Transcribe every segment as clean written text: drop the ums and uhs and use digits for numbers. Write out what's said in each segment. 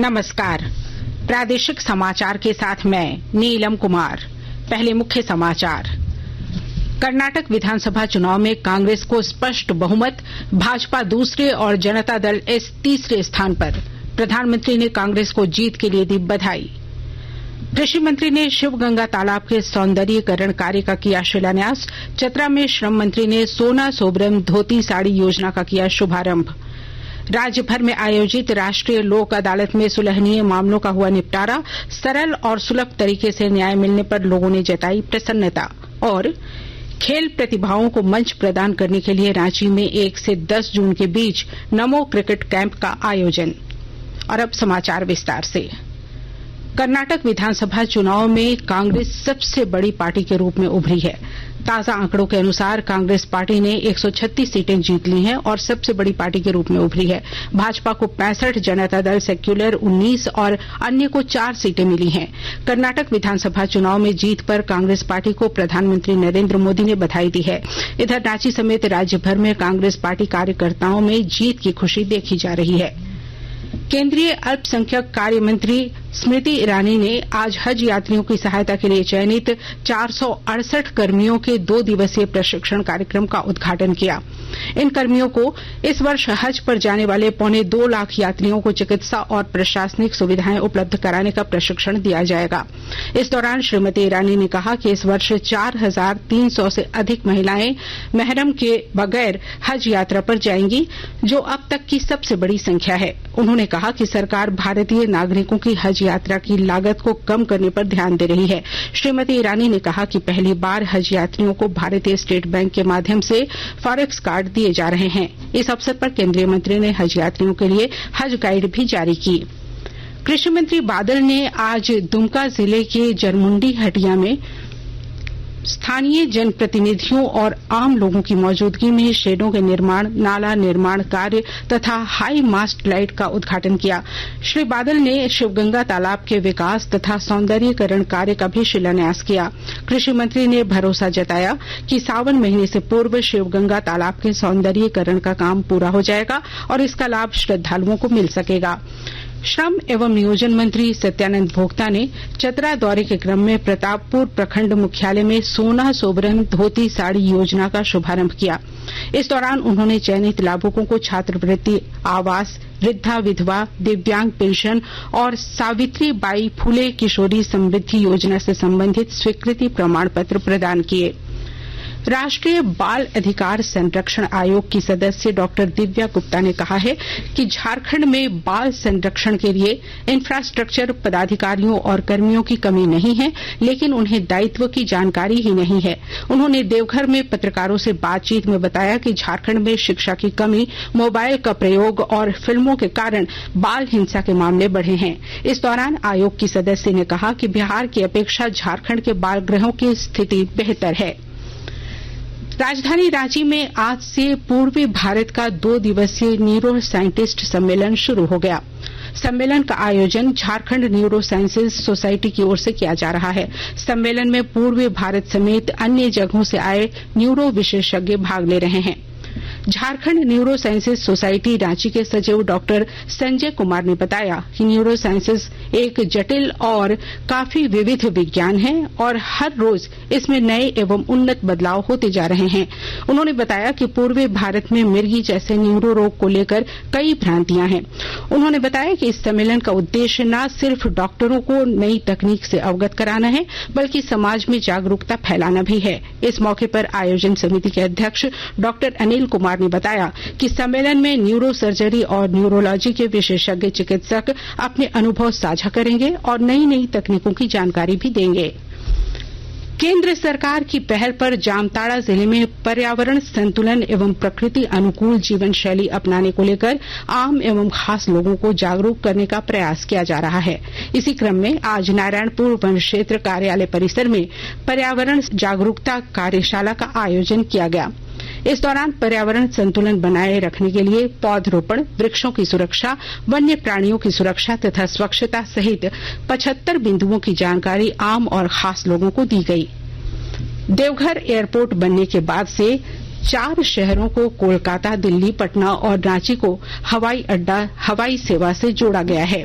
नमस्कार। प्रादेशिक समाचार के साथ मैं नीलम कुमार। पहले मुख्य समाचार। कर्नाटक विधानसभा चुनाव में कांग्रेस को स्पष्ट बहुमत, भाजपा दूसरे और जनता दल एस तीसरे स्थान पर। प्रधानमंत्री ने कांग्रेस को जीत के लिए दी बधाई। कृषि मंत्री ने शिवगंगा तालाब के सौंदर्यीकरण कार्य का किया शिलान्यास। चतरा में श्रम मंत्री ने सोना सोबरन धोती साड़ी योजना का किया शुभारंभ। राज्य भर में आयोजित राष्ट्रीय लोक अदालत में सुलहनीय मामलों का हुआ निपटारा। सरल और सुलभ तरीके से न्याय मिलने पर लोगों ने जताई प्रसन्नता। और खेल प्रतिभाओं को मंच प्रदान करने के लिए रांची में 1 से 10 जून के बीच नमो क्रिकेट कैंप का आयोजन। और अब समाचार विस्तार से। कर्नाटक विधानसभा चुनाव में कांग्रेस सबसे बड़ी पार्टी के रूप में उभरी है। ताजा आंकड़ों के अनुसार कांग्रेस पार्टी ने 136 सीटें जीत ली हैं और सबसे बड़ी पार्टी के रूप में उभरी है। भाजपा को 65, जनता दल सेक्यूलर 19 और अन्य को 4 सीटें मिली हैं। कर्नाटक विधानसभा चुनाव में जीत पर कांग्रेस पार्टी को प्रधानमंत्री नरेंद्र मोदी ने बधाई दी है। इधर रांची समेत राज्य भर में कांग्रेस पार्टी कार्यकर्ताओं में जीत की खुशी देखी जा रही है। केंद्रीय अल्पसंख्यक कार्य मंत्री स्मृति ईरानी ने आज हज यात्रियों की सहायता के लिए चयनित 468 कर्मियों के 2 दिवसीय प्रशिक्षण कार्यक्रम का उद्घाटन किया। इन कर्मियों को इस वर्ष हज पर जाने वाले 2.25 लाख यात्रियों को चिकित्सा और प्रशासनिक सुविधाएं उपलब्ध कराने का प्रशिक्षण दिया जाएगा। इस दौरान श्रीमती ईरानी ने कहा कि इस वर्ष 4300 से अधिक महिलाएं महरम के बगैर हज यात्रा पर जाएंगी, जो अब तक की सबसे बड़ी संख्या है। उन्होंने कहा कि सरकार भारतीय नागरिकों की हज यात्रा की लागत को कम करने पर ध्यान दे रही है। श्रीमती ईरानी ने कहा कि पहली बार हज यात्रियों को भारतीय स्टेट बैंक के माध्यम से फॉरेक्स कार्ड दिए जा रहे हैं। इस अवसर पर केंद्रीय मंत्री ने हज यात्रियों के लिए हज गाइड भी जारी की। कृषि मंत्री बादल ने आज दुमका जिले के जरमुंडी हटिया में स्थानीय जनप्रतिनिधियों और आम लोगों की मौजूदगी में शेडों के निर्माण, नाला निर्माण कार्य तथा हाई मास्ट लाइट का उद्घाटन किया। श्री बादल ने शिवगंगा तालाब के विकास तथा सौंदर्यीकरण कार्य का भी शिलान्यास किया। कृषि मंत्री ने भरोसा जताया कि सावन महीने से पूर्व शिवगंगा तालाब के सौंदर्यीकरण का काम पूरा हो जाएगा और इसका लाभ श्रद्धालुओं को मिल सकेगा। श्रम एवं नियोजन मंत्री सत्यानंद भोक्ता ने चतरा दौरे के क्रम में प्रतापपुर प्रखंड मुख्यालय में सोना सोबरन धोती साड़ी योजना का शुभारंभ किया। इस दौरान उन्होंने चयनित लाभुकों को छात्रवृत्ति, आवास, वृद्धा विधवा, दिव्यांग पेंशन और सावित्री बाई फुले किशोरी समृद्धि योजना से संबंधित स्वीकृति प्रमाण पत्र प्रदान किए। राष्ट्रीय बाल अधिकार संरक्षण आयोग की सदस्य डॉक्टर दिव्या गुप्ता ने कहा है कि झारखंड में बाल संरक्षण के लिए इंफ्रास्ट्रक्चर, पदाधिकारियों और कर्मियों की कमी नहीं है, लेकिन उन्हें दायित्व की जानकारी ही नहीं है। उन्होंने देवघर में पत्रकारों से बातचीत में बताया कि झारखंड में शिक्षा की कमी, मोबाइल का प्रयोग और फिल्मों के कारण बाल हिंसा के मामले बढ़े हैं। इस दौरान आयोग की सदस्य ने कहा कि बिहार की अपेक्षा झारखंड के बाल गृहों की स्थिति बेहतर है। राजधानी रांची में आज से पूर्वी भारत का 2 दिवसीय न्यूरो साइंटिस्ट सम्मेलन शुरू हो गया। सम्मेलन का आयोजन झारखंड न्यूरो साइंसेज सोसाइटी की ओर से किया जा रहा है। सम्मेलन में पूर्वी भारत समेत अन्य जगहों से आए न्यूरो विशेषज्ञ भाग ले रहे हैं। Jharkhand neuro sciences society Ranchi के सचिव डॉक्टर संजय कुमार ने बताया कि न्यूरो साइंसेज एक जटिल और काफी विविध विज्ञान है और हर रोज इसमें नए एवं उन्नत बदलाव होते जा रहे हैं। उन्होंने बताया कि पूर्वी भारत में मिर्गी जैसे न्यूरो रोग को लेकर कई भ्रांतियां हैं। उन्होंने बताया कि इस सम्मेलन का उद्देश्य न सिर्फ डॉक्टरों को नई तकनीक से अवगत कराना है, बल्कि समाज में जागरूकता फैलाना भी है। इस मौके पर आयोजन समिति के अध्यक्ष डॉक्टर अनिल कुमार ने बताया कि सम्मेलन में न्यूरो सर्जरी और न्यूरोलॉजी के विशेषज्ञ चिकित्सक अपने अनुभव साझा करेंगे और नई नई तकनीकों की जानकारी भी देंगे। केंद्र सरकार की पहल पर जामताड़ा जिले में पर्यावरण संतुलन एवं प्रकृति अनुकूल जीवन शैली अपनाने को लेकर आम एवं खास लोगों को जागरूक करने का प्रयास किया जा रहा है। इसी क्रम में आज नारायणपुर वन क्षेत्र कार्यालय परिसर में पर्यावरण जागरूकता कार्यशाला का आयोजन किया गया। इस दौरान पर्यावरण संतुलन बनाए रखने के लिए पौधरोपण, वृक्षों की सुरक्षा, वन्य प्राणियों की सुरक्षा तथा स्वच्छता सहित 75 बिंदुओं की जानकारी आम और खास लोगों को दी गई। देवघर एयरपोर्ट बनने के बाद से 4 शहरों को कोलकाता, दिल्ली, पटना और रांची को हवाई सेवा से जोड़ा गया है।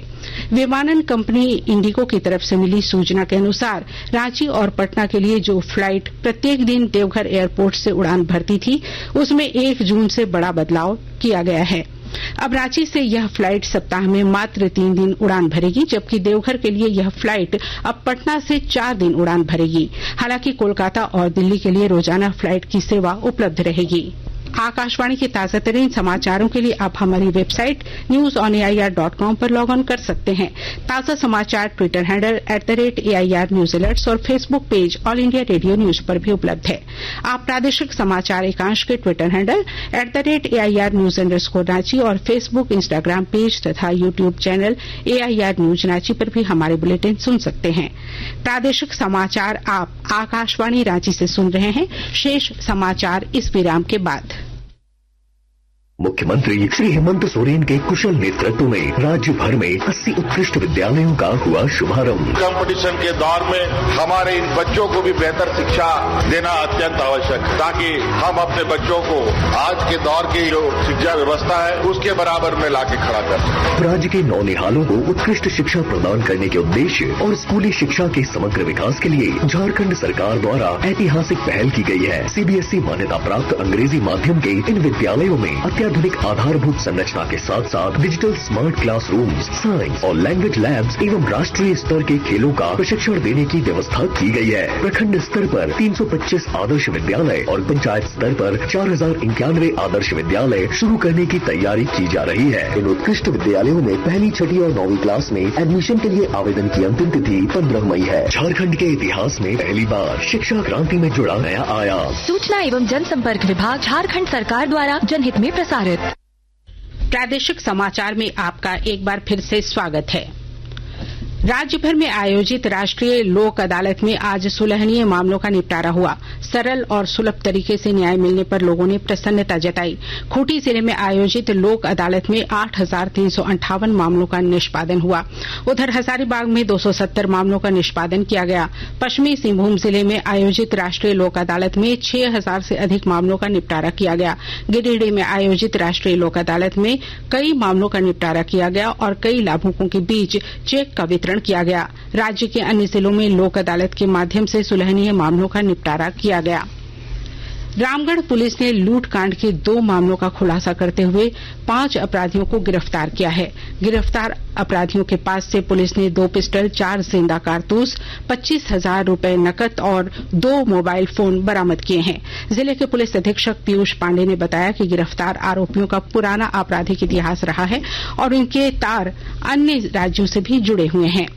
विमानन कंपनी इंडिगो की तरफ से मिली सूचना के अनुसार रांची और पटना के लिए जो फ्लाइट प्रत्येक दिन देवघर एयरपोर्ट से उड़ान भरती थी, उसमें 1 जून से बड़ा बदलाव किया गया है। अब रांची से यह फ्लाइट सप्ताह में मात्र 3 दिन उड़ान भरेगी, जबकि देवघर के लिए यह फ्लाइट अब पटना से 4 दिन उड़ान भरेगी। हालांकि कोलकाता और दिल्ली के लिए रोजाना फ्लाइट की सेवा उपलब्ध रहेगी। आकाशवाणी के ताजा तरीन समाचारों के लिए आप हमारी वेबसाइट newsonair.com पर लॉग ऑन कर सकते हैं। ताजा समाचार Twitter handle @AIR news alerts और Facebook page All India Radio news पर भी उपलब्ध है। आप प्रादेशिक समाचार एकांश के Twitter handle @AIR news _Ranchi और फेसबुक, इंस्टाग्राम पेज तथा YouTube channel AIR news Ranchi पर भी हमारे बुलेटिन सुन सकते हैं। प्रादेशिक समाचार आप आकाशवाणी रांची से सुन रहे हैं। शेष समाचार इस विराम के बाद। मुख्यमंत्री श्री हेमंत सोरेन के कुशल नेतृत्व में राज्य भर में 80 उत्कृष्ट विद्यालयों का हुआ शुभारंभ। कंपटीशन के दौर में हमारे इन बच्चों को भी बेहतर शिक्षा देना अत्यंत आवश्यक है, ताकि हम अपने बच्चों को आज के दौर की जो शिक्षा व्यवस्था है उसके बराबर में लाके खड़ा कर सकें। राज्य के नौनिहालों को उत्कृष्ट शिक्षा प्रदान करने के उद्देश्य और स्कूली शिक्षा के समग्र विकास के लिए झारखंड सरकार द्वारा ऐतिहासिक पहल की गई है। CBSE मान्यता प्राप्त अंग्रेजी माध्यम के इन विद्यालयों में अत्याधुनिक आधारभूत संरचना के साथ साथ डिजिटल स्मार्ट क्लासरूम्स, साइंस और लैंग्वेज लैब्स एवं राष्ट्रीय स्तर के खेलों का प्रशिक्षण देने की व्यवस्था की गई है। प्रखंड स्तर पर 325 आदर्श विद्यालय और पंचायत स्तर पर 4091 आदर्श विद्यालय शुरू करने की तैयारी की जा रही है। इन उत्कृष्ट विद्यालयों में 1ली, 6ठी और 9वीं क्लास में एडमिशन के लिए आवेदन की अंतिम तिथि 15 मई है। झारखंड के इतिहास में पहली बार शिक्षा क्रांति में जुड़ा नया आयाम। सूचना एवं जनसंपर्क विभाग झारखंड सरकार द्वारा जनहित में प्रसारित। प्रादेशिक समाचार में आपका एक बार फिर से स्वागत है। राज्य भर में आयोजित राष्ट्रीय लोक अदालत में आज सुलहनीय मामलों का निपटारा हुआ। सरल और सुलभ तरीके से न्याय मिलने पर लोगों ने प्रसन्नता जताई। खूंटी जिले में आयोजित लोक अदालत में 8,358 मामलों का निष्पादन हुआ। उधर हजारीबाग में 270 मामलों का निष्पादन किया गया। पश्चिमी सिंहभूम जिले में आयोजित राष्ट्रीय लोक अदालत में 6,000 से अधिक मामलों का निपटारा किया गया। गिरिडीह में आयोजित राष्ट्रीय लोक अदालत में कई मामलों का निपटारा किया गया और कई लाभुकों के बीच चेक का वितरण किया गया। राज्य के अन्य जिलों में लोक अदालत के माध्यम से सुलहनीय मामलों का निपटारा किया गया। रामगढ़ पुलिस ने लूट कांड के 2 मामलों का खुलासा करते हुए 5 अपराधियों को गिरफ्तार किया है। गिरफ्तार अपराधियों के पास से पुलिस ने 2 पिस्टल, 4 जिंदा कारतूस, 25,000 रुपए नकद और 2 मोबाइल फोन बरामद किए हैं। जिले के पुलिस अधीक्षक पीयूष पांडे ने बताया कि गिरफ्तार आरोपियों का पुराना आपराधिक इतिहास रहा है और इनके तार अन्य राज्यों से भी जुड़े हुए हैं।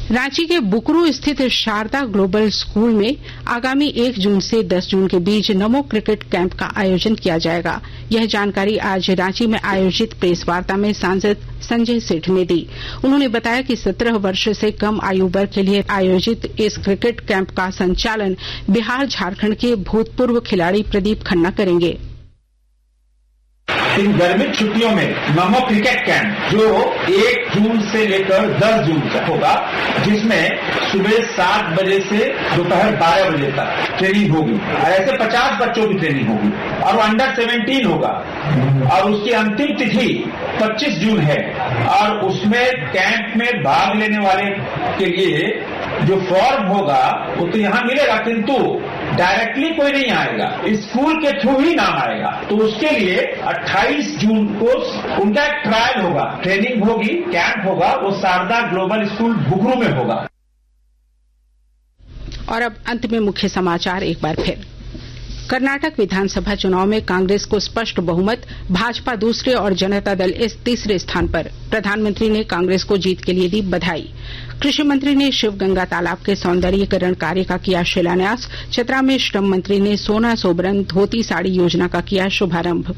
रांची के बुकरू स्थित शारदा ग्लोबल स्कूल में आगामी 1 जून से 10 जून के बीच नमो क्रिकेट कैंप का आयोजन किया जाएगा। यह जानकारी आज रांची में आयोजित प्रेस वार्ता में सांसद संजय सेठ ने दी। उन्होंने बताया कि 17 वर्ष से कम आयु वर्ग के लिए आयोजित इस क्रिकेट कैंप का संचालन बिहार झारखंड के भूतपूर्व खिलाड़ी प्रदीप खन्ना करेंगे। इन गर्मी छुट्टियों में नमो क्रिकेट कैंप जो 1 जून से लेकर 10 जून तक होगा, जिसमें सुबह 7 बजे से दोपहर 12 बजे तक ट्रेनिंग होगी। ऐसे 50 बच्चों की ट्रेनिंग होगी और वो अंडर 17 होगा और उसकी अंतिम तिथि 25 जून है। और उसमें कैंप में भाग लेने वाले के लिए जो फॉर्म होगा वो तो यहाँ मिलेगा, किंतु डायरेक्टली कोई नहीं आएगा, स्कूल के थ्रू ही नाम आएगा। तो उसके लिए 28 जून को उनका एक ट्रायल होगा, ट्रेनिंग होगी, कैंप होगा, वो शारदा ग्लोबल स्कूल बुकरू में होगा। और अब अंत में मुख्य समाचार एक बार फिर। कर्नाटक विधानसभा चुनाव में कांग्रेस को स्पष्ट बहुमत, भाजपा दूसरे और जनता दल इस तीसरे स्थान पर। प्रधानमंत्री ने कांग्रेस को जीत के लिए दी बधाई। कृषि मंत्री ने शिवगंगा तालाब के सौंदर्यीकरण कार्य का किया शिलान्यास। चतरा में श्रम मंत्री ने सोना सोबरन धोती साड़ी योजना का किया शुभारंभ।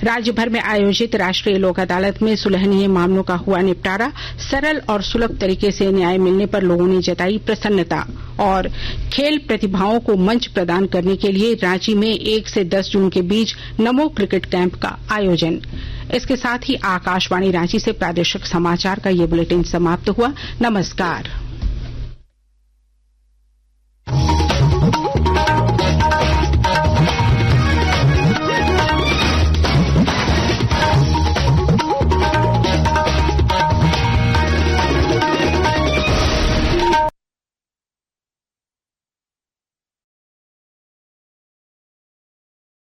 राज्य भर में आयोजित राष्ट्रीय लोक अदालत में सुलहनीय मामलों का हुआ निपटारा। सरल और सुलभ तरीके से न्याय मिलने पर लोगों ने जताई प्रसन्नता। और खेल प्रतिभाओं को मंच प्रदान करने के लिए रांची में 1 से 10 जून के बीच नमो क्रिकेट कैंप का आयोजन। इसके साथ ही आकाशवाणी रांची से प्रादेशिक समाचार का ये बुलेटिन समाप्त हुआ। नमस्कार।